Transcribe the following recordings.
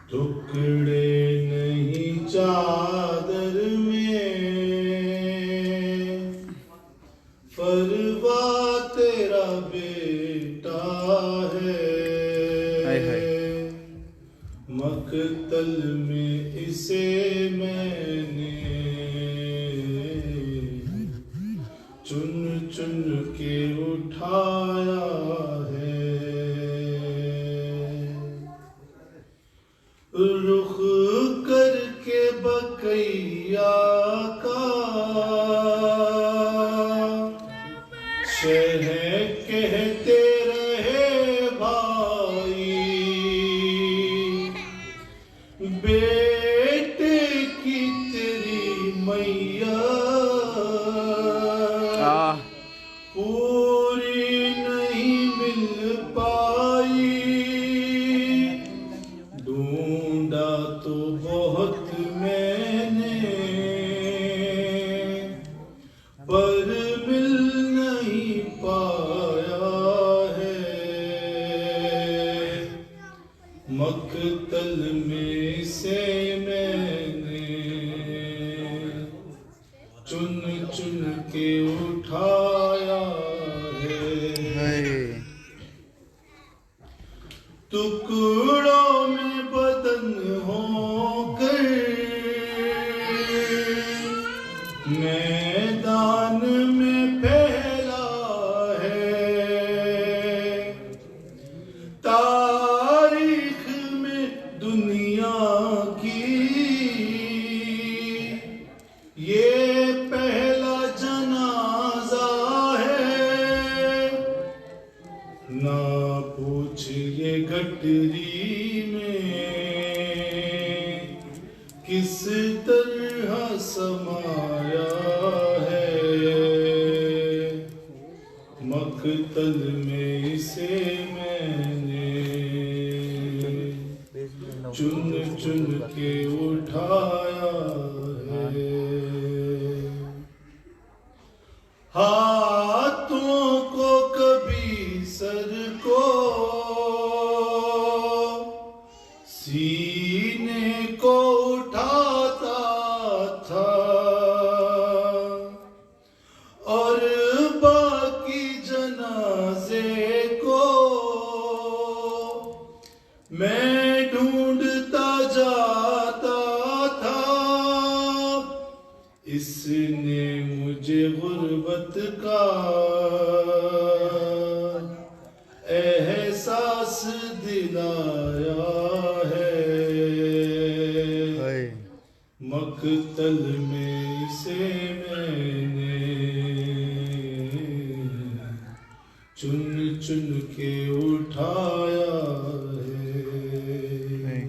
ٹکڑے نہیں چادر میں فروا تیرا بیٹا ہے مقتل میں اسے میں نے چن چن کے اٹھایا ہے رخ کر کے بقیہ کا شہ کہتے رہے بھائی بیٹے کی تیری میاں پوری نہیں مل پائی ڈھونڈا تو بہت میں نے پر مل نہیں پایا ہے مقتل میں سے میں نے چن چن کے اٹھایا ہے ٹکڑوں میں بدن ہو کر میدان میں پھیلا ہے تاریخ میں دنیا کی یہ پہلا جنازہ ہے نہ پوچھئے گٹری میں کس طرح سمایا ہے مقتل میں اسے میں نے چن چن کے اٹھایا ہے ہاتھوں کو کبھی سر کو سینے کو اٹھاتا تھا اور باقی جنازے کو میں ڈھونڈتا جاتا تھا اس نے مجھے غربت کا احساس دلایا ہے مقتل میں اسے میں نے چن چن کے اٹھایا ہے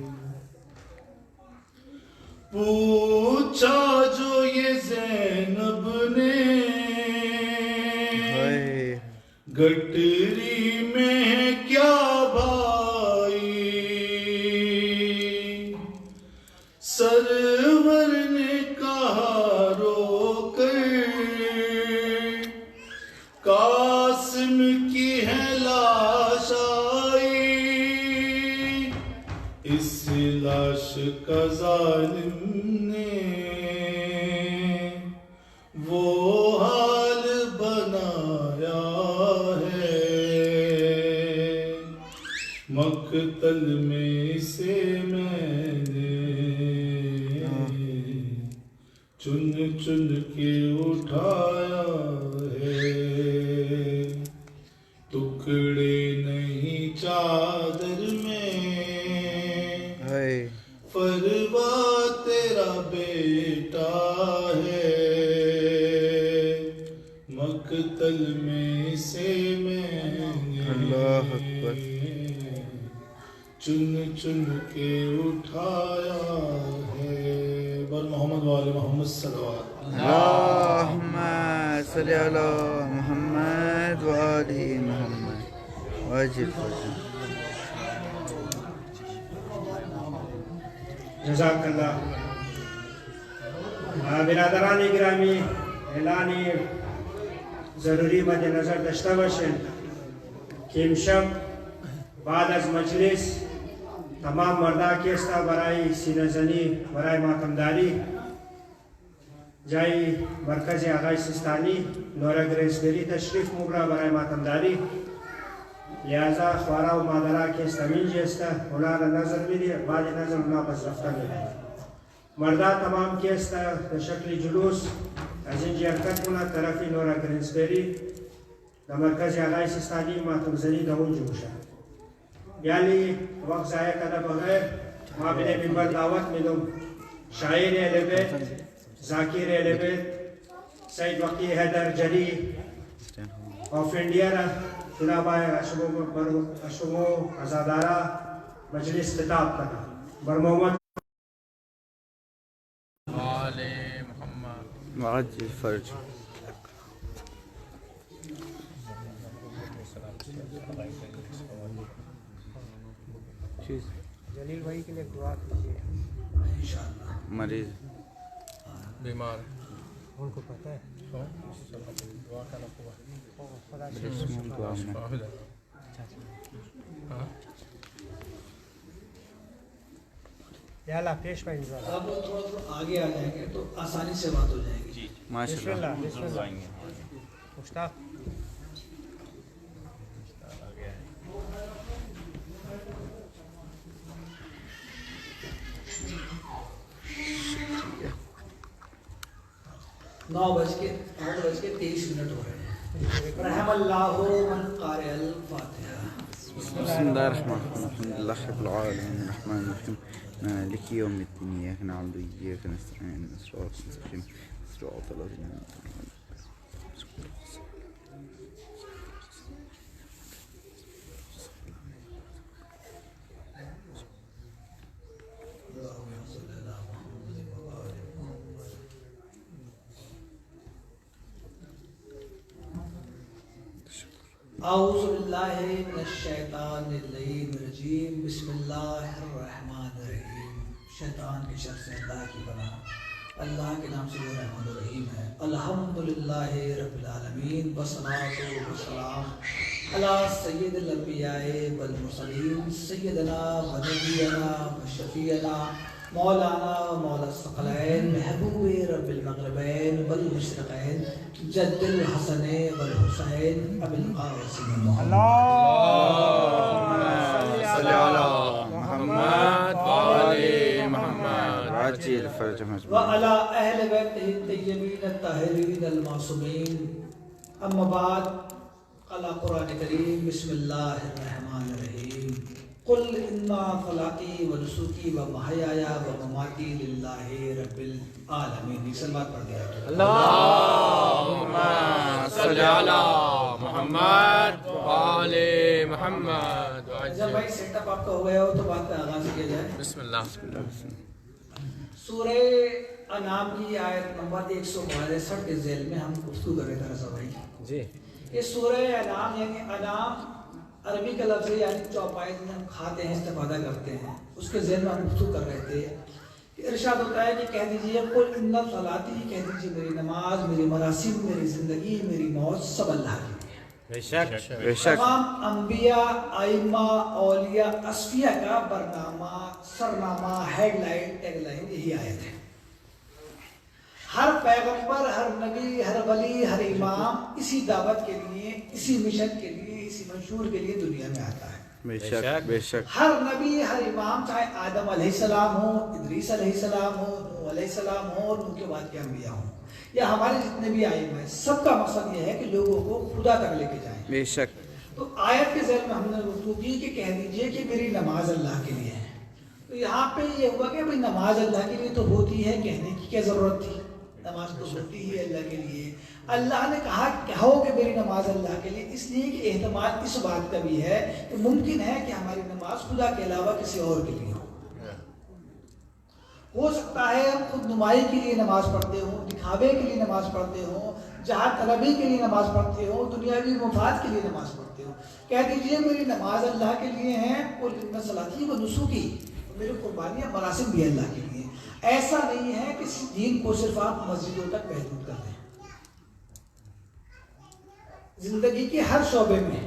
پوچھا جو یہ زینب نے گٹری میں کیا بھائی سرور نے کہا رو کر قاسم کی ہے لاش آئی اس لاش کا ظالم نے وہ حال بنایا ہے مقتل میں اسے میں نے چن چن کے اٹھایا ہے ٹکڑے نہیں چادر میں فروا تیرا بیٹا ہے مقتل میں سے میں اللہ اکبر چن چن کے اٹھایا ہے بر محمد وآل محمد صلوات اللہم صلی علی محمد وآل محمد واجب جزاک اللہ برادران گرامی اعلانی ضروری مد نظر داشته باشین که امشب بعد از مجلس تمام مردا کیستا برای سینه زنی برای ماتمداری جای مرکز آقای سیستانی نورا گرینسبری تشریف مبرا برای ماتمداری لہذا خوارا و مادرہ کیستا من جیستا اونا را نظر میدی بعد نظر اونا پس رفتہ میدی مردا تمام کیستا شکل جلوس از اینجی حرکت کنا طرفی نورا گرینسبری در مرکز آقای سیستانی ماتمزنی در اونجا بوشا یعنی وقت ضائع کرده بغیر ما بینه منبر دعوت میدم شاعر اہل بیت ذاکر اہل بیت سید وقتی حیدر جلی آف انڈیا را جناب اشمو ازادارہ مجلس خطاب کرنا بر محمد آل محمد وعجل فرج جلیل بھائی کے لیے دعا کیجیے. مریض بیمار ان کو پتہ ہے دعا کرنا پڑا خدا بسم دعا میں یا اللہ پیش بھائی انشاءاللہ. آپ لوگ تھوڑا تھوڑا آگے آ جائیں گے تو آسانی سے بات ہو جائے گی. ماشاء بسم اللہ. اللہ بسم اللہ. مشتاق نو بج کے 8:23 ہو رہے ہیں. رحم اللہ من قارئ الفاتحہ. بسم الله الرحمن الرحيم الحمد لله رب العالمين الرحمن الرحيم مالك يوم الدين إياك نعبد وإياك نستعين اهدنا الصراط المستقيم صراط الذين أنعمت عليهم. اعوذ باللہ من الشیطان اللعین الرجیم. بسم اللہ الرحمن الرحیم. شیطان کے شر سے اللہ کی پناہ. اللہ کے نام سے جو رحمت الرحیم ہے. الحمدللہ رب العالمین والصلاۃ والسلام علی سید الانبیاء والمرسلین سیدنا و نبینا و شفیعنا مولانا مولا الثقلین محبوب رب المغربین والمشرقین جد الحسن والحسین ابی القاسم محمد. صلی علی محمد وآل محمد وعجل فرج مجموع وعلى اہل بیتہ الطیبین الطاہرین المعصومین. اما بعد قال قرآن کریم. بسم اللہ الرحمن الرحیم. قل ان صلاتی و نسکی و محیای و مماتی للہ رب العالمین. سلوات پڑھ دیا. اللہم صلی علی محمد وآل محمد جب بھائی سیٹ اپ آپ کا ہو گیا ہو تو بات کا آغاز کیا جائے. بسم اللہ. سورہ انعام کی آیت نمبر 162 کے ذیل میں ہم گفتگو کر رہے تھے رضا بھائی جی. یہ سورہ انعام یعنی انعام عربی کا لفظ ہے یعنی چوپائی جنہیں ہم کھاتے ہیں استفادہ کرتے ہیں. اس کے ذہن میں ہم گفتگو کر رہے تھے کہ ارشاد ہوتا ہے کہ کہہ دیجئے قل ان صلاتی. کہہ دیجئے میری نماز میری مراسم میری زندگی میری موت سب اللہ کی. بے شک تمام انبیاء ائمہ اولیاء اصفیاء کا برنامہ سرنامہ ہیڈ لائن ٹیگ لائن یہی آیت ہے. ہر پیغمبر ہر نبی ہر ولی ہر امام اسی دعوت کے لیے اسی مشن کے لیے اسی منشور کے لیے دنیا میں آتا ہے. بے شک بے شک. ہر نبی ہر امام چاہے آدم علیہ السلام ہو ادریس علیہ السلام ہو نوح علیہ السلام ہو اور ان کے بعد کے انبیاء ہوں یا ہمارے جتنے بھی ائمہ ہیں سب کا مقصد یہ ہے کہ لوگوں کو خدا تک لے کے جائیں. بے شک. تو آیت کے ذیل میں ہم نے گفتگو کی کہ کہہ دیجئے کہ میری نماز اللہ کے لیے ہے. تو یہاں پہ یہ ہوا کہ بھائی نماز اللہ کے لیے تو ہوتی ہے کہنے کی کیا ضرورت تھی. نماز تو ہوتی ہی اللہ کے لیے. اللہ نے کہا کہو کہ میری نماز اللہ کے لیے اس لیے کہ احتمال اس بات کا بھی ہے کہ ممکن ہے کہ ہماری نماز خدا کے علاوہ کسی اور کے لیے ہو سکتا ہے ہم خود نمائی کے لیے نماز پڑھتے ہوں دکھاوے کے لیے نماز پڑھتے ہوں جہاں طلبی کے لیے نماز پڑھتے ہوں دنیاوی مفاد کے لیے نماز پڑھتے ہوں. کہہ دیجئے میری نماز اللہ کے لیے ہیں اور ان صلاتی و نسکی میری قربانیاں مراسم بھی اللہ کے لیے. ایسا نہیں ہے کہ دین کو صرف آپ مسجدوں تک محدود کر دیں. زندگی کے ہر شعبے میں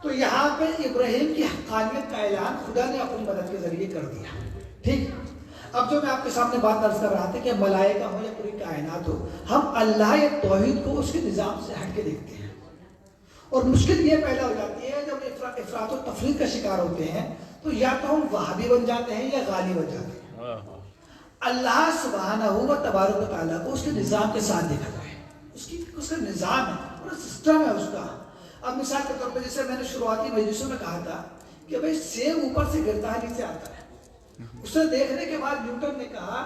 تو یہاں پہ ابراہیم کی حقانیت کا اعلان خدا نے اپنی مدد کے ذریعے کر دیا. ٹھیک. اب جو میں آپ کے سامنے بات عرض کر رہا تھا کہ ملائکہ ہو یا پوری کائنات ہو، ہم اللہ یا توحید کو اس کے نظام سے ہٹ کے دیکھتے ہیں، اور مشکل یہ پیدا ہو جاتی ہے جب افراط و تفریط کا شکار ہوتے ہیں تو یا تو ہم وہابی بن جاتے ہیں یا غالی بن جاتے ہیں. اللہ سبحانہ و تبارک و تعالیٰ کو اس کے نظام کے ساتھ دیکھا جائے. اس کا نظام ہے، پورا سسٹم ہے اس کا. اب مثال کے طور پہ جیسے میں نے شروعاتی مجلسوں میں کہا تھا کہ بھائی سیب اوپر سے گرتا ہے نیچے آتا ہے. اسے دیکھنے کے بعد نیوٹن نے کہا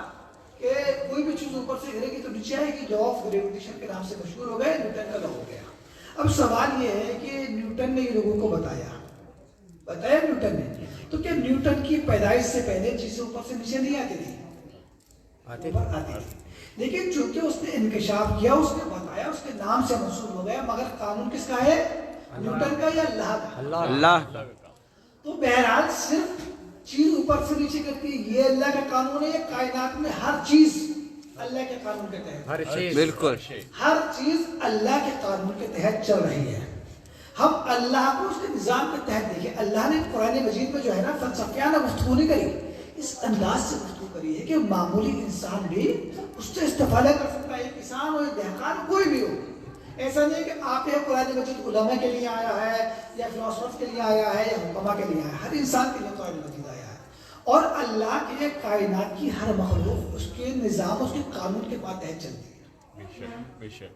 کہ کوئی بھی چیز اوپر سے گرے گی تو نیچے آئے گی. لا آف گریویٹیشن کے نام سے مشہور ہو گئے، نیوٹن کا لا ہو گیا. اب سوال یہ ہے کہ نیوٹن نے یہ لوگوں کو بتایا نیوٹن نے، تو کیا نیوٹن کی پیدائش سے پہلے چیزیں اوپر سے نیچے نہیں آتی تھی؟ آتی تھی. لیکن چونکہ اس نے انکشاف کیا، اس نے بتایا، اس کے نام سے مشہور ہو گیا. مگر قانون کس کا ہے؟ نیوٹن کا یا اللہ کا؟ اللہ. تو بہرحال صرف چیز اوپر سے نیچے کرتی ہے، یہ اللہ کا قانون ہے. یہ کائنات میں ہر چیز اللہ کے قانون کے تحت، ہر چیز بالکل ہر چیز اللہ کے قانون کے تحت چل رہی ہے. ہم اللہ کو اس کے نظام کے تحت دیکھیں. اللہ نے قرآن مجید میں جو ہے نا فلسفیانہ گفتگو نہیں کری، اس انداز سے گفتگو کری ہے کہ معمولی انسان بھی اس سے استفادہ کر سکتا ہے. کسان ہو یا دہقان، کوئی بھی ہو. ایسا نہیں ہے کہ آپ یہ قرآن مجید علماء کے لیے آیا ہے یا فلاسفر کے لیے آیا ہے یا حکما کے لیے آیا ہے. ہر انسان کے لیے قرآن مجید آیا ہے. اور اللہ کے کائنات کی ہر مخلوق اس کے نظام، اس کے قانون کے تحت چلتی ہے.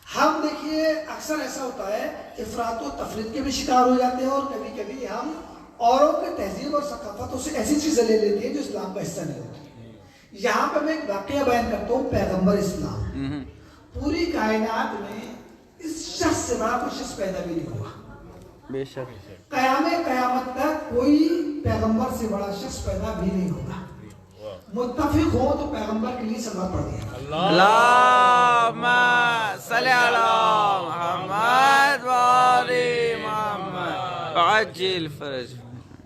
ہم دیکھیے اکثر ایسا ہوتا ہے افراط و تفریط کے بھی شکار ہو جاتے ہیں، اور کبھی کبھی ہم اوروں کے تہذیب اور ثقافتوں سے ایسی چیزیں لے لیتے ہیں جو اسلام کا حصہ نہیں ہوتی. یہاں پہ میں ایک واقعہ بیان کرتا ہوں. پیغمبر اسلام، پوری کائنات میں اس شخص سے بڑا کوئی شخص پیدا بھی نہیں ہوا. بے شک. قیامت تک کوئی پیغمبر سے بڑا شخص پیدا بھی نہیں ہوگا. متفق ہو تو پیغمبر کے لیے سلام پڑھ دیا. اللہم صلی علی محمد و آل محمد وعجل فرج.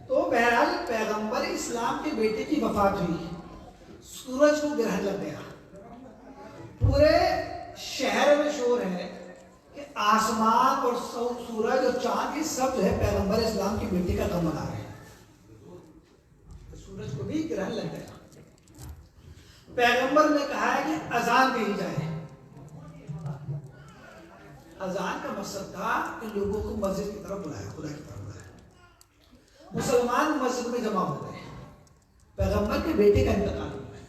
تو بہرحال پیغمبر اسلام کے بیٹے کی وفات ہوئی، سورج کو گرہن لگ گیا. پورے شہر میں شور ہے کہ آسمان اور سورج اور چاند یہ سب جو ہے پیغمبر اسلام کے بیٹے کا غم منا رہے ہیں. سورج کو بھی گرہن لگ گیا. پیغمبر نے کہا ہے کہ اذان کہی جائے. اذان کا مقصد تھا کہ لوگوں کو مسجد کی طرف بلایا، خدا کی طرف بلایا. مسلمان مسجد میں جمع ہو گئے. پیغمبر کے بیٹے کا انتقال ہوا ہے.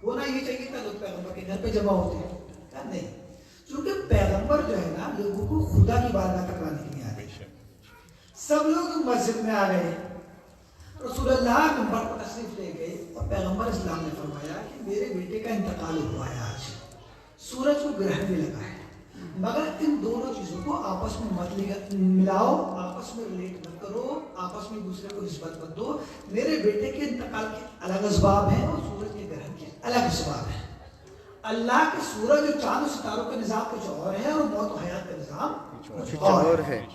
ہونا یہ چاہیے تھا لوگ پیغمبر کے گھر پہ جمع ہوتے ہیں، نہیں. چونکہ پیغمبر جو ہے نا لوگوں کو خدا کی بارگاہ تک لانے کے لیے آئے. سب لوگ مسجد میں آ گئے. رسول اللہ منبر پر تشریف لے گئے اور پیغمبر اسلام نے فرمایا کہ میرے بیٹے کا انتقال ہوا ہے آج. سورج کو گرہن بھی لگا ہے، مگر ان دونوں چیزوں کو آپس میں مت ملاؤ، آپس میں ریلیٹ مت کرو، آپس میں دوسرے کو نسبت مت دو. میرے بیٹے کے انتقال کے الگ اسباب ہیں اور سورج کے گرہن کے الگ اسباب ہیں. اللہ کے سورج اور چاند و ستاروں کا نظام کچھ اور ہے اور موت و حیات کا نظام کچھ اور ہے.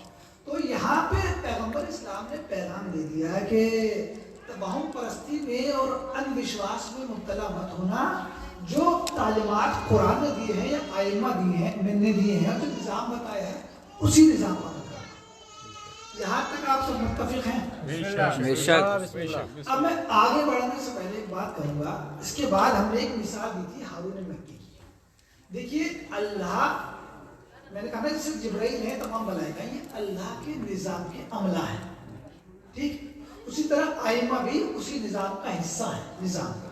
تو یہاں پہ پیغمبر اسلام نے پیغام دے دیا کہ توہم پرستی میں اور اندھوشواس میں مبتلا مت ہونا. جو تعلیمات قرآن نے دیے ہیں یا ائمہ دیے ہیں، میں نے دیے ہیں، جو نظام بتایا ہے اسی نظام پر بتایا. یہاں تک آپ سب متفق ہیں؟ بے شک. اب میں آگے بڑھنے سے پہلے ایک بات کروں گا. اس کے بعد ہم نے ایک مثال دی تھی ہارون مکی کی. دیکھیے اللہ، میں نے کہا نا صرف جبرائیل ہے تمام ملائکہ، یہ اللہ کے نظام کے عملہ ہیں. ٹھیک. اسی طرح ائمہ بھی اسی نظام کا حصہ ہے. نظام کا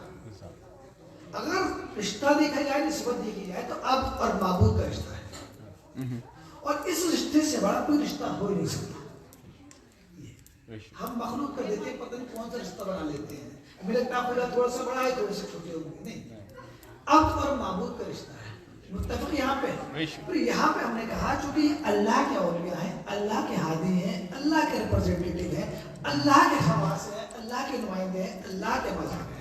اگر رشتہ دیکھا جائے، نسبت دیکھی جائے تو اب اور معبود کا رشتہ ہے، اور اس رشتے سے بڑا کوئی رشتہ ہو ہی نہیں سکتا. ہم مخلوق کر دیتے ہیں، پتہ نہیں کون سا رشتہ بنا لیتے ہیں. ہمیں لگتا ہے خدا تھوڑا سا بڑا ہے، تھوڑے سے چھوٹے ہوں گے. نہیں، اب اور معبود کا رشتہ ہے. متفق یہاں پہ. اور یہاں پہ ہم نے کہا چونکہ یہ اللہ کے اولیاء ہیں، اللہ کے ہادی ہیں، اللہ کے ریپرزینٹیٹیو ہیں، اللہ کے خواص ہیں، اللہ کے نمائندے ہیں، اللہ کے مذہب ہیں،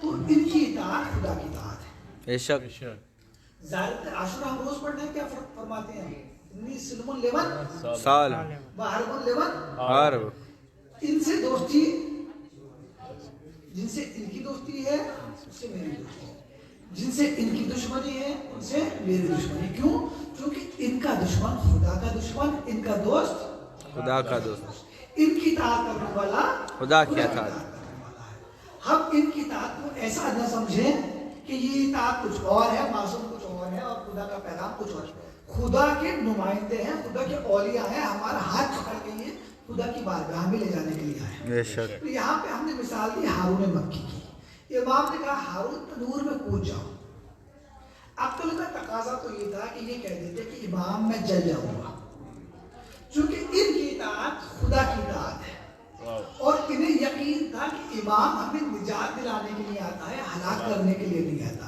تو ان کی اطاعت خدا کی اطاعت ہے. بے شک. زیارت عاشورہ ہم روز پڑھتے ہیں، کیا فرق فرماتے ہیں؟ انی سلم لیون سال بحرم لیون حرب. ان سے دوستی، جن سے ان کی دوستی ہے اس سے میری دوستی، جن سے ان کی دشمنی ہے ان سے میری دشمنی. کیوں؟ کیونکہ ان کا دشمن خدا کا دشمن، ان کا دوست خدا کا دوست، ان کی اطاعت کرنے والا خدا کی اطاعت۔ ہم ان کی اطاعت کو ایسا نہ سمجھیں کہ یہ اطاعت کچھ اور ہے، معصوم کچھ اور ہے اور خدا کا پیغام کچھ اور ہے۔ خدا کے نمائندے ہیں، خدا کے اولیاء ہیں، ہمارا ہاتھ پکڑ کے یہ خدا کی بارگاہ میں لے جانے کے لیے آئے۔ بے شک۔ تو یہاں پہ ہم نے مثال دی ہارون مکی کی، امام نے کہا ہارون تنور میں کود جاؤ۔ عقل کا تقاضا تو یہ تھا کہ یہ کہہ دیتے کہ امام میں جل جاؤں گا، چونکہ ان کی اطاعت خدا کی اطاعت ہے اور انہیں یقین تھا کہ امام ہمیں نجات دلانے کے لیے آتا ہے، ہلاک کرنے کے لیے نہیں آتا۔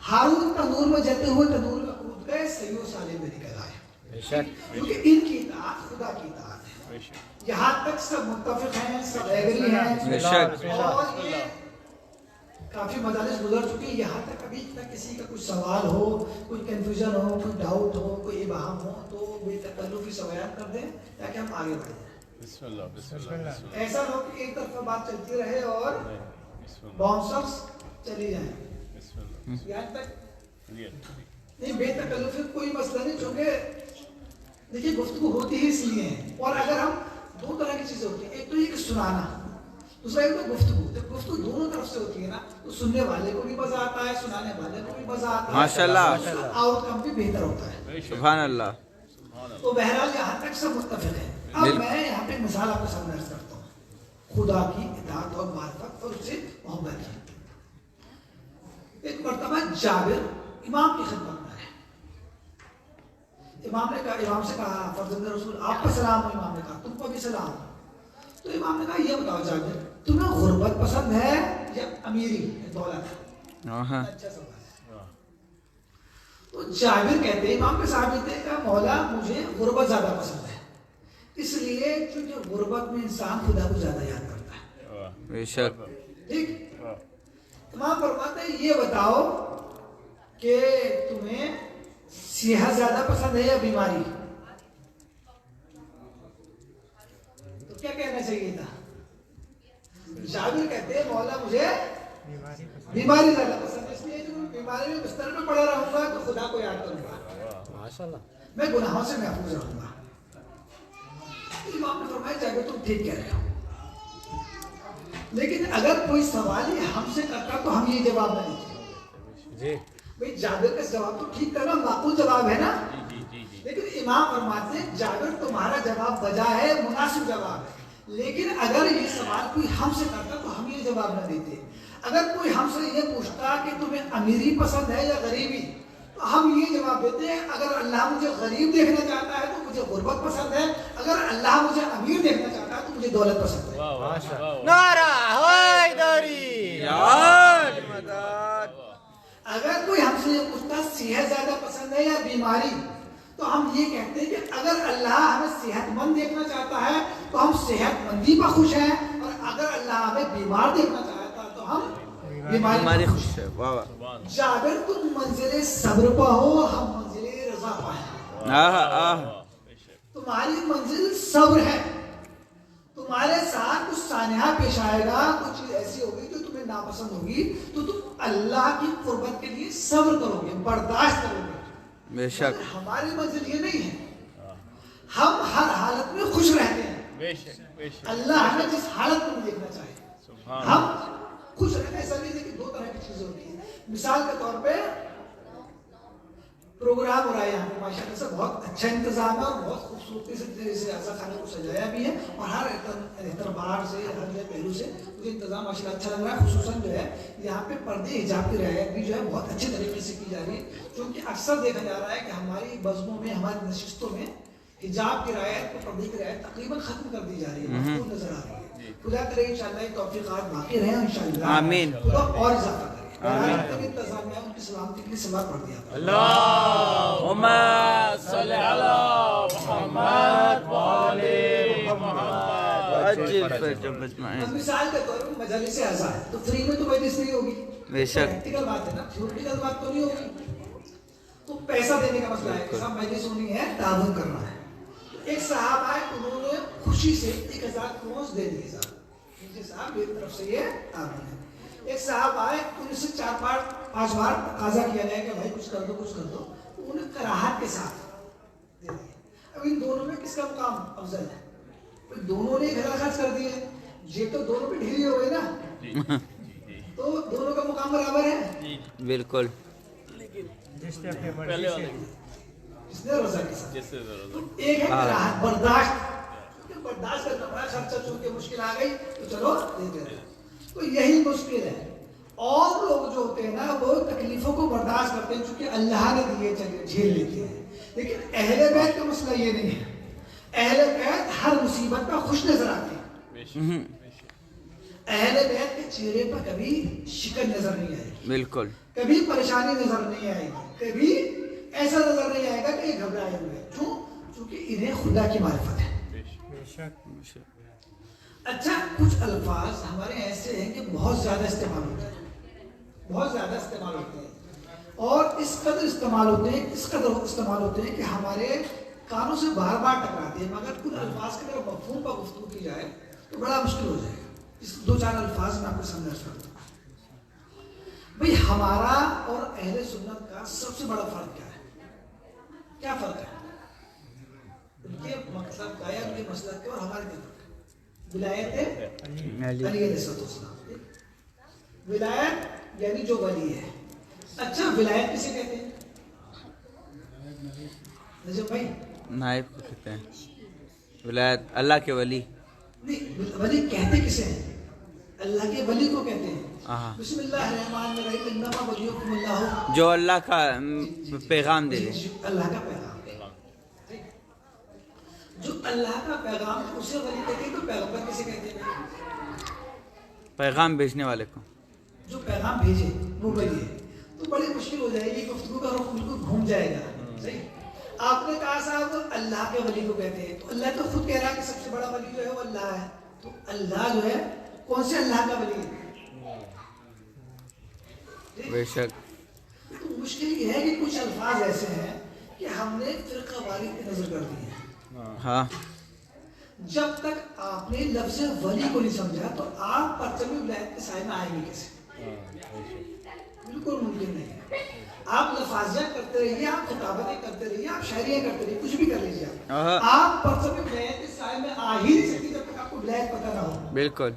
ہارون تنور میں جلتے ہوئے تنور میں کود گئے، صحیح و سالم میں نکل آئے، کیونکہ ان کی اطاعت خدا کی اطاعت ہے۔ یہاں تک سب متفق ہیں، سب ایگری ہیں، اور یہ کافی مجالس گزر چکی، یہاں تک ابھی تک کسی کا کچھ سوال ہو، کوئی کنفیوژن ہو، کوئی ڈاؤٹ ہو، کوئی ابہام ہو تو بے تکلفی سے بیان کر دیں تاکہ ہم آگے بڑھیں۔ بسم اللہ بسم اللہ۔ ایسا نہ ہو کہ ایک طرف بات چلتی رہے اور باؤنسرز چلی جائیں۔ یہاں تک نہیں، بے تکلفی کوئی مسئلہ نہیں، چونکہ دیکھیے گفتگو ہوتی ہی اس لیے ہے، اور اگر ہم دو طرح کی چیزیں ہوتی ہیں، ایک تو یہ کہ سنانا، دوسرا ایک تو گفتگو۔ جب گفتگو دونوں طرف سے ہوتی ہے نا تو سننے والے کو بھی مزہ آتا ہے، سنانے والے کو بھی مزہ آتا ہے، ماشاءاللہ، آؤٹ کم بھی بہتر ہوتا ہے۔ سبحان اللہ۔ تو بہرحال یہاں تک سب متفق ہیں۔ اب میں یہاں پہ مثال آپ کو سامنے عرض کرتا ہوں خدا کی اطاعت اور معرفت اور اس سے محبت کی۔ ایک مرتبہ جابر امام کی خدمت میں ہے، امام نے کہا، امام سے کہا فرزند رسول آپ کا سلام ہو، امام نے کہا تم کو بھی سلام۔ تو امام نے کہا یہ بتاؤ جابر تمہیں غربت پسند ہے یا امیری دولت؟ اچھا سوال ہے۔ تو جابر کہتے ہیں، امام کے صحابی تھے، کہ مولا مجھے غربت زیادہ پسند ہے، اس لیے کیونکہ غربت میں انسان خدا کو زیادہ یاد کرتا ہے۔ بے شک۔ ٹھیک، امام فرماتے ہیں یہ بتاؤ کہ تمہیں صحت زیادہ پسند ہے یا بیماری؟ تو کیا کہنا چاہیے تھا؟ جابر کہتے ہیں مولا مجھے بیماری زیادہ پسند ہے، اس لیے جو بیماری میں بستر میں پڑا رہوں گا تو خدا کو یاد کروں گا، میں گناہوں سے محفوظ رہوں گا۔ امام نے فرمایا جابر تم ٹھیک کہہ رہے ہو، لیکن اگر کوئی سوال ہی ہم سے کرتا تو ہم یہ جواب نہ دیتے۔ بھئی جابر کا جواب تو ٹھیک کرنا معقول جواب ہے نا، لیکن امام فرماتے ہیں جابر تمہارا جواب بجا ہے، مناسب جواب ہے، لیکن اگر یہ سوال کوئی ہم سے کرتا تو ہم یہ جواب نہ دیتے۔ اگر کوئی ہم سے یہ پوچھتا کہ تمہیں امیری پسند ہے یا غریبی تو ہم یہ جواب دیتے ہیں اگر اللہ مجھے غریب دیکھنا چاہتا ہے تو مجھے غربت پسند ہے، اگر اللہ مجھے امیر دیکھنا چاہتا ہے تو مجھے دولت پسند ہے۔ نعرہ حیدری، اگر کوئی ہم سے یہ پوچھتا صحت زیادہ پسند ہے یا بیماری تو ہم یہ کہتے ہیں کہ اگر اللہ ہمیں صحت مند دیکھنا چاہتا ہے تو ہم صحت مندی پر خوش ہیں، اور اگر اللہ ہمیں بیمار دیکھنا چاہتا ہے تو ہم بیماری خوش ہے۔ واہ واہ۔ جابر تم منزل صبر پہ ہو، ہم منزل رضا پہ ہیں۔ تمہاری منزل صبر ہے، تمہارے ساتھ کچھ سانحہ پیش آئے گا، کچھ چیز ایسی ہوگی جو تمہیں ناپسند ہوگی تو تم اللہ کی قربت کے لیے صبر کرو گے، برداشت کرو گے۔ بے شک۔ ہماری منزل یہ نہیں ہے، ہم ہر حالت میں خوش رہتے ہیں، بے شک بے شک۔ اللہ ہمیں جس حالت میں دیکھنا چاہے ہم خوش رہتے ہیں۔ ایسا نہیں ہے کہ دو طرح کی چیزیں ہوتی ہیں۔ مثال کے طور پہ پروگرام ہو رہا ہے یہاں پہ ماشاءاللہ سے بہت اچھا انتظام ہے اور بہت خوبصورتی سے ایسا کھانے کو سجایا بھی ہے، اور ہر اعتبار سے ہر پہلو سے مجھے انتظام ماشاءاللہ اچھا لگ رہا ہے۔ خصوصاً جو ہے یہاں پہ پردے حجاب کی رعایت بھی جو ہے بہت اچھے طریقے سے کی جا رہی ہے، کیونکہ اکثر دیکھا جا رہا ہے کہ ہماری بزموں میں، ہماری نشستوں میں حجاب کی رعایت کو، پردے کی رعایت تقریباً ختم کر دی جا رہی ہے، محفوظ نظر آ رہی ہے۔ خدا کرے انشاءاللہ یہ توفیقات باقی رہیں انشاءاللہ، آمین، خدا اور اضافہ کرے۔ انتظامیہ ان کی سلامتی کے لیے سوال پڑھ دیا۔ اللہم صلی علی محمد وآل محمد۔ اب مثال کے طور پر مجالس اعزاء ہے تو فری میں تو مجلس نہیں ہوگی، بے شک۔ پریکٹیکل بات ہے نا، تھیوریٹیکل بات تو نہیں ہوگی، تو پیسہ دینے کا مسئلہ ہے کہ صاحب مجلس ہونی ہے، تعاون کرنا ہے۔ ایک صاحب آئے، انہوں نے خوشی سے 1000 کرونز دے دیے صاحب، صاحب میری طرف سے یہ تعاون ہے۔ ایک صاحب آئے، ان سے 4-5 بار تقاضا کیا گیا کہ بھائی کچھ کر دو کچھ کر دو، تو انہیں کراہت کے ساتھ دے دیا۔ اب ان دونوں میں کس کا مقام افضل ہے؟ دونوں نے 1000 خرچ کر دیے, جیب تو دونوں پہ ڈھیلی ہو گئی نا, تو دونوں کا مقام برابر ہے. بالکل. جس نے اپنے مرضی سے جس نے روزہ کے ساتھ ایک ہے راحت برداشت کرنا پڑا, خرچہ چونکہ مشکل آ گئی تو چلو دیتے رہے. تو یہی مشکل ہے. اور لوگ جو ہوتے ہیں نا وہ تکلیفوں کو برداشت کرتے ہیں چونکہ اللہ نے دیے, چلیے جھیل لیتے ہیں. لیکن اہل بیت کا مسئلہ یہ نہیں ہے. اہل بیت ہر مصیبت پہ خوش نظر آتے ہیں. اہل بیت کے چہرے پر کبھی شکن نظر نہیں آئے گی, بالکل. کبھی پریشانی نظر نہیں آئے گی, کبھی ایسا نظر نہیں آئے گا کہ یہ گھبرائے ہوئے. کیوں؟ چونکہ انہیں خدا کی معرفت ہے. اچھا, کچھ الفاظ ہمارے ایسے ہیں کہ بہت زیادہ استعمال ہوتے ہیں, بہت زیادہ استعمال ہوتے ہیں, اور اس قدر استعمال ہوتے ہیں کہ ہمارے کانوں سے بار بار ٹکراتے ہیں. مگر کچھ الفاظ کے اگر مفہوم پر گفتگو کی جائے تو بڑا مشکل ہو جائے گا. اس 2-4 الفاظ میں آپ کو سمجھا کرتا ہوں. بھئی ہمارا اور اہل سنت کا سب سے بڑا فرق کیا ہے؟ کیا فرق ہے؟ ان کے مطلب کا یا ان کے مسلک کے اور ہمارے کے فرق ہے. ولایت علی علیہ السلام. ولایت یعنی جو ولی ہے. اچھا, ولایت کسے کہتے ہیں؟ نجم بھائی, نائب کو کہتے ہیں. ولایت اللہ کے ولی. نہیں, ولی کہتے کسے ہیں؟ اللہ کے ولی کو کہتے ہیں. بسم اللہ الرحمن الرحیم, انما ولیکم اللہ, جو اللہ کا پیغام دے دے. اللہ کا پیغام, جو اللہ کا پیغام ہے اسے ولی کہتے ہیں. تو پیغمبر کسے کہتے ہیں؟ پیغام بھیجنے والے کو. جو پیغام بھیجے وہ ولی ہے. تو بڑی مشکل ہو جائے گی, گفتگو کا رخ بالکل گھوم جائے گا. صحیح, آپ نے کہا صاحب اللہ کے ولی کو کہتے ہیں, تو اللہ تو خود کہہ رہا ہے کہ سب سے بڑا ولی جو ہے وہ اللہ ہے. تو اللہ جو ہے کون سے اللہ کا ولی ہے؟ بے شک. تو مشکل یہ ہے کہ کچھ الفاظ ایسے ہیں کہ ہم نے فرقہ واریت کی نظر کر دی ہے. ہاں, جب تک آپ نے لفظ ولی کو نہیں سمجھا تو آپ پرچم ولایت کے سائے میں آئیں گے کیسے؟ بالکل ممکن نہیں ہے. آپ لفاظیات کرتے رہیے, آپ خطابتیں کرتے رہیے, آپ شاعریاں کرتے رہیے, کچھ بھی کر لیجیے. آپ پرچم ولایت کے سائے میں آ ہی نہیں سکتی جب تک آپ کو ولایت پتہ نہ ہو. بالکل.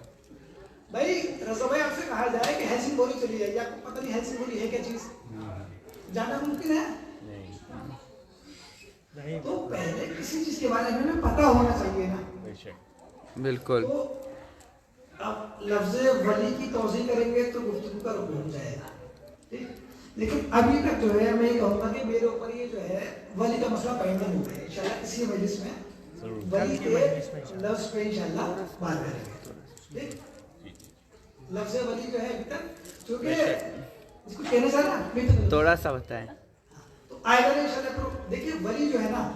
بھائی رضا بھائی, آپ سے کہا جائے کہ ہیلسنگ بولی چلی جائے, آپ کو پتہ نہیں ہیلسنگ بولی ہے کیا چیز, جاننا ممکن ہے؟ تو پہلے کسی چیز کے بارے میں ہمیں پتہ ہونا چاہیے نا. بالکل. تو اب لفظ ولی کی توضیح کریں گے تو گفتگو کا رخ ہو جائے گا. ٹھیک, لیکن ابھی تک جو ہے میں یہ کہوں گا کہ میرے اوپر یہ جو ہے ولی کا مسئلہ پینڈنگ ہو گیا ہے. انشاءاللہ اسی مجلس میں ولی کے لفظ پہ انشاءاللہ بات کریں گے. ٹھیک, لفظ ولی جو ہے ابھی تک چونکہ اس کو کہنا چاہ رہا تھوڑا سا بتائیں تو آئے گا انشاءاللہ. تو دیکھیے ولی جو ہے نا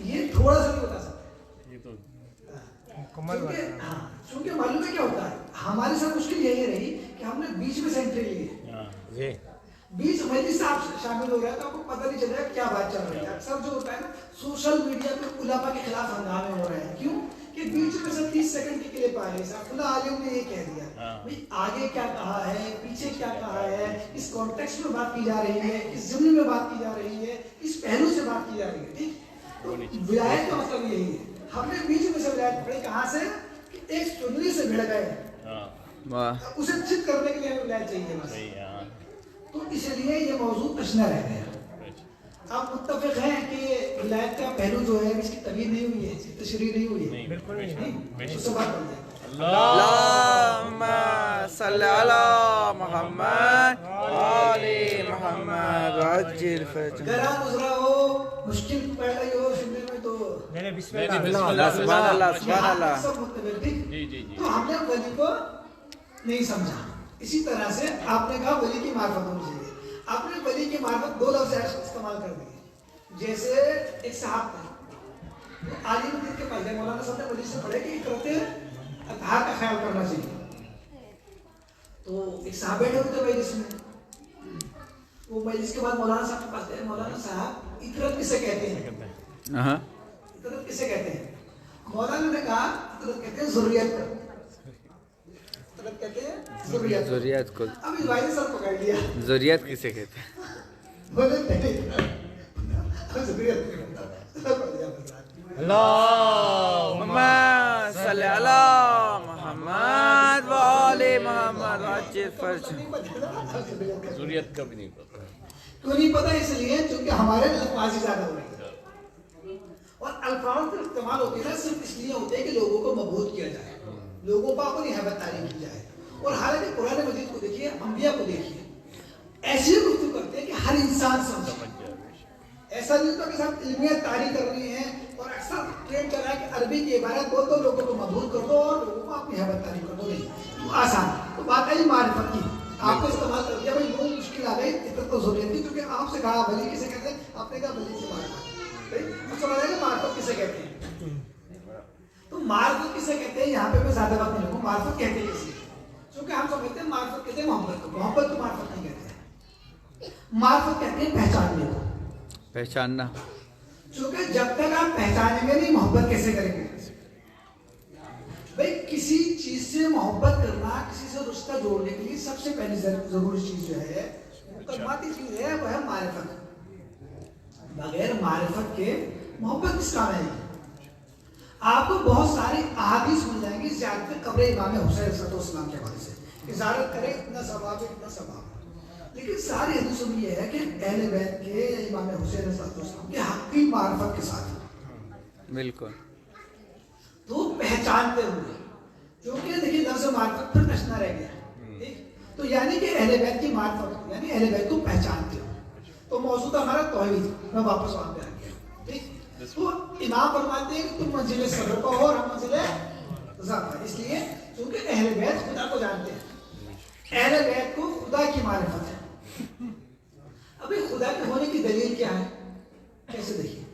یہ تھوڑا سا نہیں بتا سکتا, یہ تو چونکہ معلوم ہے کیا ہوتا ہے. ہمارے ساتھ مشکل یہی رہی کہ ہم نے بیچ میں سے انٹری لی ہے, بیچ مجلس سے آپ شامل ہو رہے ہیں تو آپ کو پتہ نہیں چل رہا ہے کیا بات چل رہی ہے. اکثر جو ہوتا ہے نا سوشل میڈیا پہ علماء کے خلاف ہنگامے ہو رہے ہیں. کیوں کہ بیچ میں سے 30 سیکنڈ کی کلپ آ رہی ہے, فلاں عالم نے یہ کہہ دیا, بھئی آگے کیا کہا ہے, پیچھے کیا کہا ہے, اس کانٹیکسٹ میں بات کی جا رہی ہے, اس ضمن میں بات کی جا رہی ہے, اس پہلو سے بات کی جا رہی ہے. ٹھیک, تو ولایت کا مطلب یہی ہے. ہم نے بیچ میں سے ولایت پڑھی کہاں سے کہ ایک چنری سے بھڑ گئے, اسے چت کرنے کے لیے ہمیں ولایت چاہیے بس. تو اس لیے یہ موضوع اشنہ رہ گیا. آپ متفق ہیں کہ ولایت کا پہلو جو ہے اس کی تبیین نہیں ہوئی ہے, اس کی تشریح نہیں ہوئی ہے؟ بالکل نہیں. اس سے بات بن جائے. اللہم صلی علی محمد آل محمد عجل فرج. گرا گزرا ہو, مشکل پڑ رہی ہو سننے میں تو بسم اللہ. اللہ سبحان اللہ سبحان اللہ. سب متفق. تو ہم نے ولی کو نہیں سمجھا. اسی طرح سے آپ نے کہا ولی کی معرفت ہونی چاہیے. آپ نے ولی کی معرفت 2 لفظ استعمال کر دیے. جیسے ایک صاحب تھے, عالم دین کے پاس گئے, مولانا صاحب نے ولی سے پڑھے کہ اقرت اطہار کا خیال کرنا چاہیے. تو ایک صاحب بیٹھے ہوئے تھے مجلس میں, وہ مجلس کے بعد مولانا صاحب کے پاس گئے, مولانا صاحب اقرت کسے کہتے ہیں؟ اقرت کسے کہتے ہیں؟ مولانا نے کہا اقرت کہتے ہیں ضروریت کو. کہتے ہیں ضروریات کو. اب اس بھائی نے سب پکڑ لیا, ضروریات کسے کہتے ہیں؟ اللہم صل علی محمد و آل محمد وعجل فرج. ضروریت کا بھی نہیں پتا. کیوں نہیں پتا؟ اس لیے چونکہ ہمارے الفاظ زیادہ ہو رہی ہے اور الفاظ کا استعمال ہوتے ہیں صرف اس لیے ہوتے ہیں کہ لوگوں کو مبہوت کیا جائے, لوگوں پر اپنی ہیبت تعلیم کی جائے. اور حالانکہ قرآن مجید کو دیکھیے, انبیاء کو دیکھیے, ایسی گفتگو کرتے ہیں کہ ہر انسان سمجھے. ایسا نہیں ہوتا کہ صاحب علمیت طاری کرنی ہے اور اکثر ٹرینڈ کر رہا ہے کہ عربی کی عبارت بول دو, لوگوں کو مبہوت کر دو اور لوگوں کو اپنی ہیبت تعلیم کر دو. نہیں, آسان. تو بات ہے معرفت کی, آپ کو استعمال کر دیا بھائی, بہت مشکل آ گئی, اتنا تو ضروریت تھی. کیونکہ آپ سے کہا ولی کسے کہتے ہیں, آپ نے کہا ولی سے معرفت. اب سمجھ آئے گا معرفت کسے کہتے ہیں. تو معرفت کسے کہتے ہیں, یہاں پہ میں زیادہ وقت نہیں لوں گا. معرفت کہتے ہیں کسی, کیونکہ ہم سمجھتے ہیں معرفت کہتے ہیں محبت کو. محبت کو معرفت نہیں کہتے ہیں. معرفت کہتے ہیں پہچاننے کو, پہچاننا. کیونکہ جب تک آپ پہچانیں گے نہیں, محبت کیسے کریں گے بھائی. کسی چیز سے محبت کرنا, کسی سے رشتہ جوڑنے کے لیے سب سے پہلی ضروری چیز جو ہے, مقدماتی چیز ہے, وہ ہے معرفت. بغیر معرفت کے محبت کس کام ہے. آپ کو بہت ساری احادیث مل جائیں گی زیادہ قبر امام حسین علیہ السلام کے حوالے سے, زیارت کرے اتنا ثواب ہے, اتنا ثواب. لیکن ساری حدیثوں میں یہ ہے کہ اہل بیت کے امام حسین علیہ السلام کے حقیقی معرفت کے ساتھ بالکل تو پہچانتے ہوئے, کیونکہ دیکھیے لفظ معرفت پھر نشنا رہ گیا. تو یعنی کہ اہل بیت کی معرفت یعنی اہل بیت کو پہچانتے ہو. تو موضوع تھا ہمارا توحید, میں واپس وہاں پہ آ گیا. ٹھیک, تو امام فرماتے ہیں کہ تم منزل صبر کو اور ہم منزل ذات, اس لیے کیونکہ اہل بیت خدا کو جانتے ہیں. اہل بیت کو خدا کی معرفت ہے. ابھی خدا کے ہونے کی دلیل کیا ہے, کیسے دیکھیے.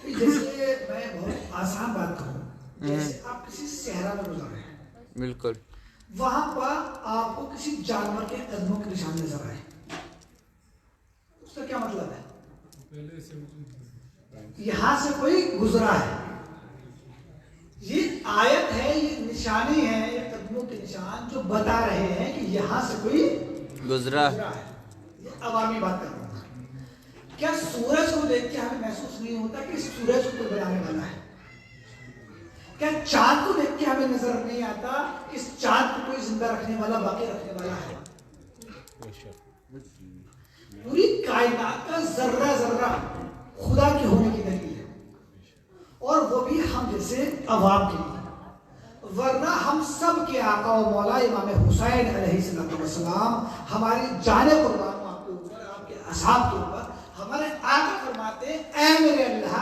جیسے میں بہت آسان بات کروں, جیسے آپ کسی صحرا میں گزر رہے ہیں, بالکل, وہاں پر آپ کو کسی جانور کے قدموں کے نشان نظر آئے, اس کا کیا مطلب ہے؟ یہاں سے کوئی گزرا ہے. یہ آیت ہے, یہ نشانی ہے, یہ قدموں کے نشان جو بتا رہے ہیں کہ یہاں سے کوئی گزرا ہے. یہ عوامی بات کر رہا ہوں. کیا سورج کو دیکھ کے ہمیں محسوس نہیں ہوتا کہ اس سورج کو کوئی بنانے والا ہے؟ کیا چاند کو دیکھ کے ہمیں نظر نہیں آتا کہ اس چاند کو کوئی زندہ رکھنے والا, باقی رکھنے والا ہے؟ پوری کائنات کا ذرہ ذرہ خدا کے ہونے کی دلیل ہے, اور وہ بھی ہم جیسے عوام کے لیے. ورنہ ہم سب کے آقا و مولا امام حسین علیہ السلام, ہماری جان قربان آپ کے اوپر, آپ کے اصحاب کے اوپر, ہمارے آقا فرماتے ہیں اے میرے اللہ,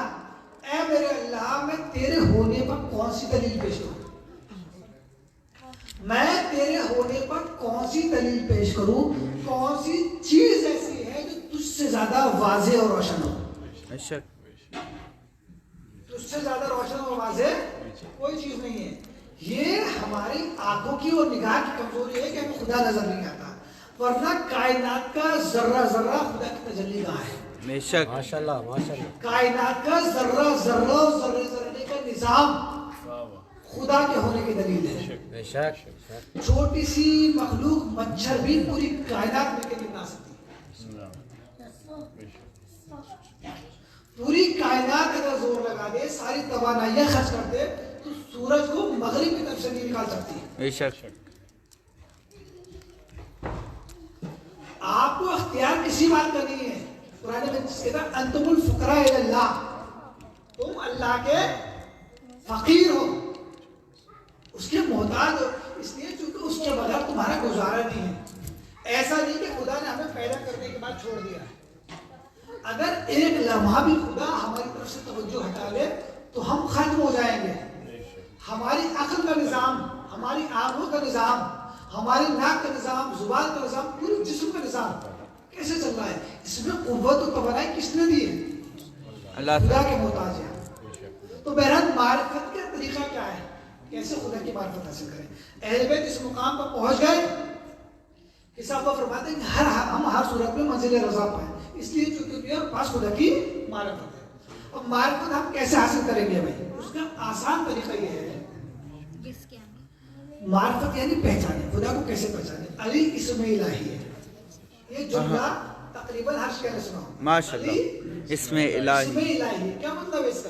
اے میرے اللہ, میں تیرے ہونے پر کون سی دلیل پیش کروں, میں تیرے ہونے پر کون سی دلیل پیش کروں, کون سی چیز ایسی ہے جو تجھ سے زیادہ واضح اور روشن ہو. تجھ سے زیادہ روشن اور واضح کوئی چیز نہیں ہے. یہ ہماری آنکھوں کی اور نگاہ کی کمزوری ہے کہ ہمیں خدا نظر نہیں آتا, ورنہ کائنات کا ذرہ ذرہ خدا کی تجلی کہاں ہے. بے شک, ماشاءاللہ ماشاءاللہ. کائنات کا ذرہ ذرہ اور ذرے ذرے کا نظام خدا کے ہونے کی دلیل ہے. بے شک. چھوٹی سی مخلوق مچھر بھی پوری کائنات میں کے بنا سکتی ہے. پوری کائنات اگر زور لگا دے, ساری توانائیاں خرچ کر دے, تو سورج کو مغرب کی طرف سے نہیں نکال سکتی. بے شک. آپ کو اختیار کسی بات کا نہیں ہے. قرآن میں جس کہتا ہے انتم الفقراء الی اللہ, تم اللہ کے فقیر ہو, اس کے محتاج ہو, اس لیے چونکہ اس کے بغیر تمہارا گزارا نہیں ہے. ایسا نہیں کہ خدا نے ہمیں پیدا کرنے کے بعد چھوڑ دیا ہے. اگر ایک لمحہ بھی خدا ہماری طرف سے توجہ ہٹا لے تو ہم ختم ہو جائیں گے. ہماری عقل کا نظام, ہماری آنکھوں کا نظام, ہماری ناک کا نظام, زبان کا نظام, پورے جسم کا نظام کیسے چل رہا ہے؟ اس میں قوت و توانائی کس نے دی ہے؟ اللہ خدا کے محتاج ہے. تو بہرحال معرفت کا طریقہ کیا ہے, کیسے خدا کی معرفت حاصل کریں؟ اہل بیت اس مقام پر پہنچ گئے کہ صاحب فرماتے ہیں کہ ہم ہر صورت میں منزل رضا پائیں, اس لیے چونکہ میرے پاس خدا کی معرفت ہے. اب معرفت ہم کیسے حاصل کریں گے بھائی؟ اس کا آسان طریقہ یہ ہے, معرفت یعنی پہچانے, خدا کو کیسے پہچانے. علی اسم الہی ہے, یہ جملہ تقریباً ہر شہر سنا ہو. ماشاءاللہ, اسم الہی. اسم الہی کیا مطلب ہے اس کا؟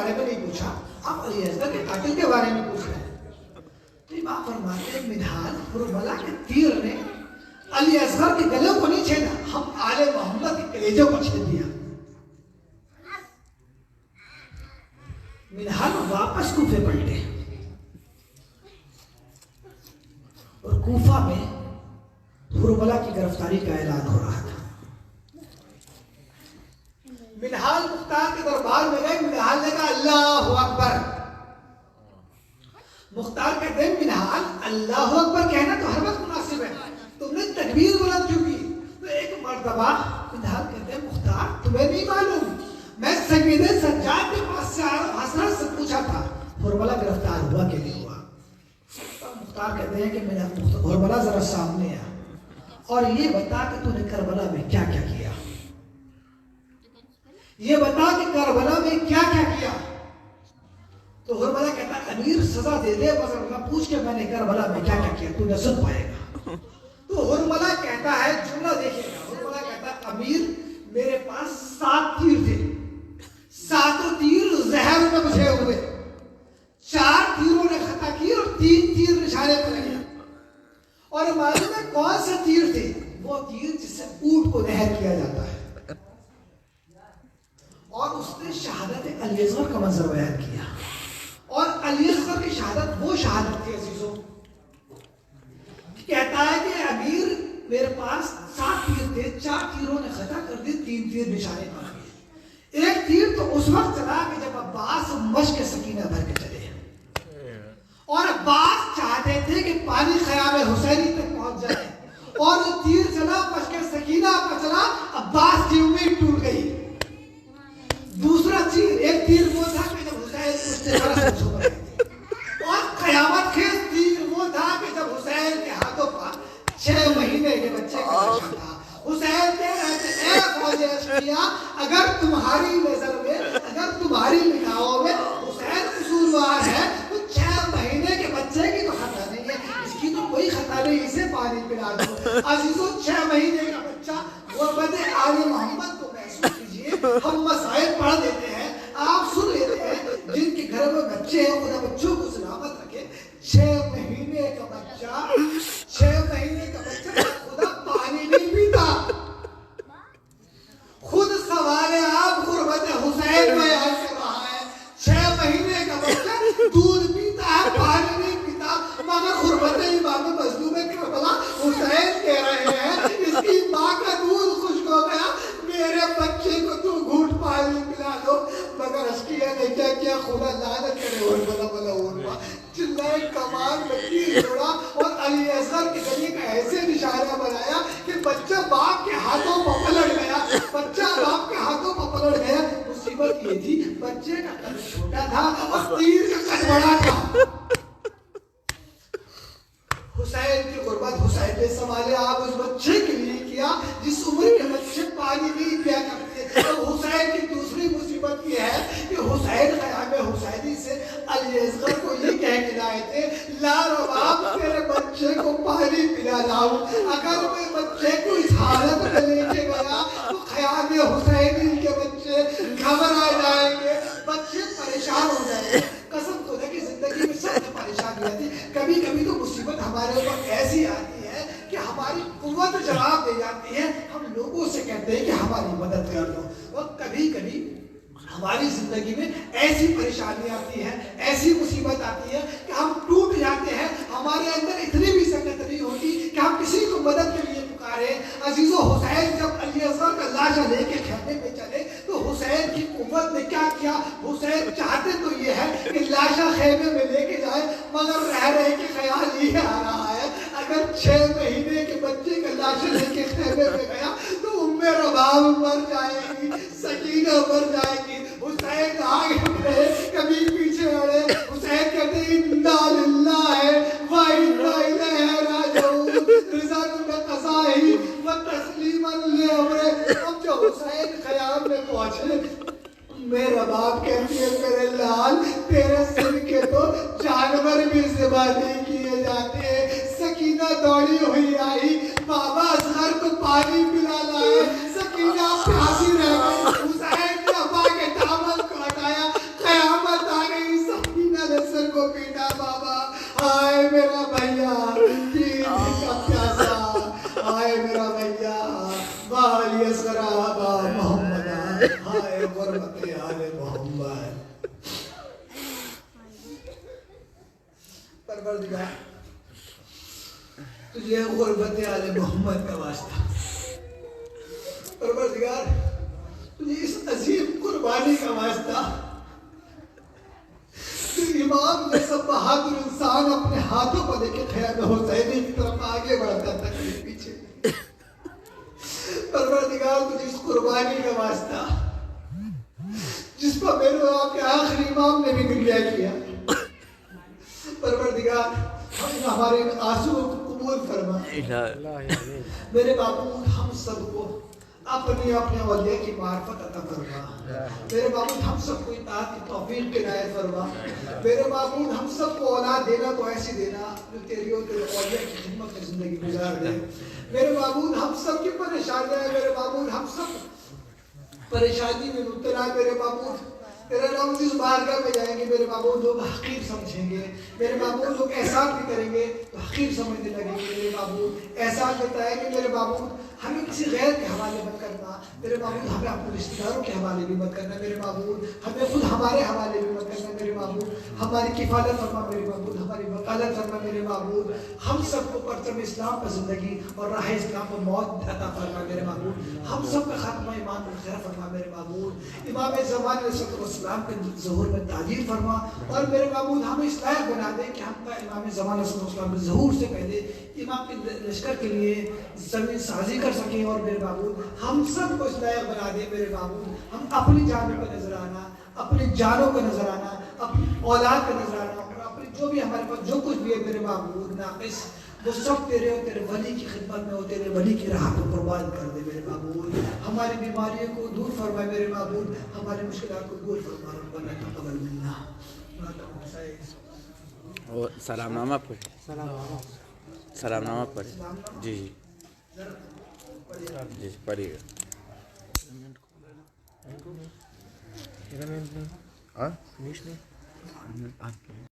بارے میں نہیں پوچھا، آپ علی اصغر کے قاتل کے بارے میں پوچھ رہے ہیں۔ تو امام فرماتے ہیں منہال حرملہ کے تیر نے علی اصغر کے گلے کو نہیں چھیدا، ہم آل محمد کے کلیجے کو چھید دیا۔ منہال واپس کوفے پلٹے اور کوفہ میں حرملہ کی گرفتاری کا اعلان ہو رہا تھا۔ منہال مختار کے دربار میں گئے، منہال نے کہا اللہ اکبر۔ مختار کہتے ہیں منہال اللہ اکبر کہنا تو ہر وقت مناسب ہے، تم نے تکبیر بلند کیوں کی؟ تو ایک مرتبہ منہال کہتے ہیں مختار تمہیں نہیں معلوم، میں سید سجاد کے پاس سے آیا ہوں، حسرت سے پوچھا تھا حرملہ گرفتار ہوا کہ نہیں ہوا؟ مختار کہتے ہیں کہ حرملہ ذرا سامنے آ اور یہ بتا کہ تو نے کربلا میں کیا کیا کیا، یہ بتا کہ کربلا میں کیا کیا کیا۔ تو حرملہ کہتا ہے امیر سزا دے دے مگر نہ پوچھ کے میں نے کربلا میں کیا کیا کیا، تو نہ سن پائے گا۔ تو حرملہ کہتا ہے جملہ دیکھیں گا، حرملہ کہتا ہے امیر میرے پاس 7 تیر تھے، 7 تیر زہر میں بجھے ہوئے، 4 تیروں نے خطا کی اور 3 تیر نشانے پہ لگے۔ اور معلوم ہے کون سے تیر تھے؟ وہ تیر جس سے اونٹ کو نہر کیا جاتا ہے۔ اور اس نے شہادت علی اصغر کا منظر بیان کیا، اور علی اصغر کی شہادت وہ شہادت تھی عزیزوں، کہتا ہے کہ امیر میرے پاس 7 تیر تھے، 4 تیروں نے خطا کر دی، 3 تیر نشانے پر لگے۔ ایک تیر تو اس وقت چلا کہ جب عباس مشق سکینہ بھر کے چلے، اور عباس چاہتے تھے کہ پانی خیام حسینی تک پہنچ جائے، اور جو تیر چلا مشق سکینہ پر چلا، عباس کی امید ٹوٹ گئی۔ دوسرا تیر، ایک تیر وہ تھا کہ جب حسین استقرار سے چھپ رہے تھے، اور قیامت خیز تیر وہ تھا کہ جب حسین کے ہاتھوں پر 6 مہینے کے بچے کا نشان تھا۔ حسین کہہ رہے تھے اے فوج اشقیاء، اگر تمہاری نظر میں، اگر تمہاری نگاہوں میں حسین قصوروار ہے تو 6 مہینے کے بچے کی تو خطا نہیں ہے، اس کی تو کوئی خطا نہیں، اسے پانی پلا دو۔ عزیزوں 6 مہینے کا بچہ غربت آل محمد کو محسوس کیجئے، ہم مسائل پڑھ دیتے ہیں، آپ سن لیتے ہیں، جن کے گھر میں بچے ہیں خدا بچوں کو سلامت رکھے۔ 6 مہینے کا بچہ، 6 مہینے کا بچہ خدا پانی نہیں پیتا۔ خود سوال آپ غربت حسین بیان کر رہا ہے، 6 مہینے کا بچہ دودھ پیتا ہے، پانی نہیں پیتا، مگر غربت امام مظلوم کربلا حسین کہہ رہے ہیں اس کی ماں کا دودھ خشک ہو گیا، میرے بچے کو تو گھونٹ پانی پلا دو۔ مگر اشقیہ نے کیا کیا؟ خدا لعنت کرے حرملہ بلا حرمہ، چلائے کمان لکیر جوڑا اور علی اصغر کے گلے کا ایسے نشانہ بنایا کہ بچہ باپ کے ہاتھوں پر پلٹ گیا، بچہ باپ کے ہاتھوں پر پلٹ گیا۔ مصیبت یہ تھی بچے کا قد چھوٹا تھا اور تیر کا قد بڑا تھا۔ حسین کی غربت حسین نے سنبھالے، آپ اس بچے کے لیے کیا جس عمر کے بچے پانی نہیں پیا کرتے۔ تو حسین کی دوسری مصیبت یہ ہے کہ حسین خیام حسینی سے علی اصغر کو یہ کہہ کے لائے تھے لا رباب تیرے بچے کو پانی پلا لاؤں، اگر میں بچے کو اس حالت میں لے کے گیا تو خیام حسینی کے بچے گھبرا جائیں گے، بچے پریشان ہو جائیں گے۔ قسم خدا کی زندگی میں سب سے پریشانی آتی، کبھی کبھی تو مصیبت ہمارے اوپر ایسی آتی ہے کہ ہماری قوت جواب دے جاتی ہے، ہم لوگوں سے کہتے ہیں کہ ہماری مدد کر دو، اور کبھی کبھی ہماری زندگی میں ایسی پریشانی آتی ہے، ایسی مصیبت آتی ہے کہ ہم ٹوٹ جاتے ہیں، ہمارے اندر اتنی بھی سکت نہیں ہوتی کہ ہم کسی کو مدد کے لیے پکارے۔ عزیزو حسین جب علی اصغر کا لاشا لے کے خیمے میں چلے تو حسین کی قوت نے کیا کیا؟ حسین چاہتے تو یہ ہے کہ لاشا خیمے میں لے کے جائے، مگر رہ رہے کہ خیال یہ آ رہا ہے اگر 6 مہینے کے بچے کا لاشا لے کے خیمے میں گیا تو ام رباب مر جائے گی، سکینہ مر جائے گی۔ حسین آگے بڑھے، کبھی پیچھے اڑے، حسین کہتے ہیں انا للہ و انا الیہ راجعون، رضا بقضائہ و تسلیما لامرہ۔ اب جو حسین خیام میں پہنچے، میرا باپ کہتی ہے میرے لال تیرے سن کے تو جانور بھی ذبح نہیں کیے جاتے۔ سکینہ دوڑی ہوئی آئی، بابا اصغر کو پانی پلا لائے، سکینہ پیاسی رہ گئی۔ حسین نے ابا کے دامن کو ہٹایا، قیام ہائے میرا بھیا تین کا پیاسا، ہائے میرا بھیا بالی اصغرابا محمد، ہائے غربت آل محمد۔ پروردگار تجھے غربت آل محمد کا واسطہ، پروردگار تجھے اس عظیم قربانی کا واسطہ، تو امام جیسا بہادر انسان اپنے ہاتھوں کو لے کے خیام حسینی کی طرف آگے بڑھتا تھا کبھی پیچھے، پروردگار تجھے اس قربانی کا واسطہ جس پر میرے آپ کے آخری امام نے بھی گریہ کیا، پروردگار ہمارے آنسو کو قبول فرما۔ میرے معبود ہم سب کو اپنی اپنے اولیاء کی معرفت عطا فرما، میرے معبود ہم سب کو اطاعت کی توفیق عنایت فرما، میرے معبود ہم سب کو اولاد دینا تو ایسی دینا جو تیری اور تیرے اولیاء کی خدمت میں زندگی گزار دے، میرے معبود ہم سب کی پریشانیاں ہیں، میرے معبود ہم سب پریشانی میں مبتلا ہے، میرے معبود تیرے نام جس بارگاہ میں جائیں گے میرے معبود لوگ حقیر سمجھیں گے، میرے معبود لوگ احسان بھی کریں گے تو حقیر سمجھنے لگیں گے، میرے معبود احسان کرتا ہے کہ میرے معبود ہمیں کسی غیر کے حوالے مت کرنا، میرے معبود ہمیں اپنے رشتہ داروں کے حوالے بھی مت کرنا، میرے معبود ہمیں خود ہمارے حوالے بھی مت کرنا، میرے معبود ہماری کفالت فرما، میرے معبود ہماری وکالت فرما، میرے معبود ہم سب کو پرچم اسلام پر زندگی اور راہ اسلام پر موت عطا فرما، میرے معبود ہم سب کا خاتمہ ایمان پر خیر فرما، میرے معبود امام زمان علیہ السلام کے ظہور میں تعجیل فرما، اور میرے معبود ہمیں اس لائق بنا دے کہ ہم کا امام زمان علیہ السلام کے ظہور سے پہلے امام کے لشکر کے لیے زمین سازی کر سکیں، اور میرے معبود ہم سب کو اس لائق بنا دے میرے معبود ہم اپنی جانوں کا نظر آنا، اپنی جانوں کا نظر آنا، اپنی اولاد کا نظر آنا، اور اپنی جو بھی ہمارے پاس جو کچھ بھی ہے میرے معبود ناقص وہ سب تیرے اور تیرے ولی کی خدمت میں اور تیرے ولی کی راہ کو قربان کر دے میرے معبود، ہماری بیماریوں کو دور فرمائے میرے معبود، ہماری مشکلات کو دور فرما، ربنا تقبل منا۔ سلام نامہ پڑھے، سلام نامہ پڑھے، جی جی پڑھیے گا۔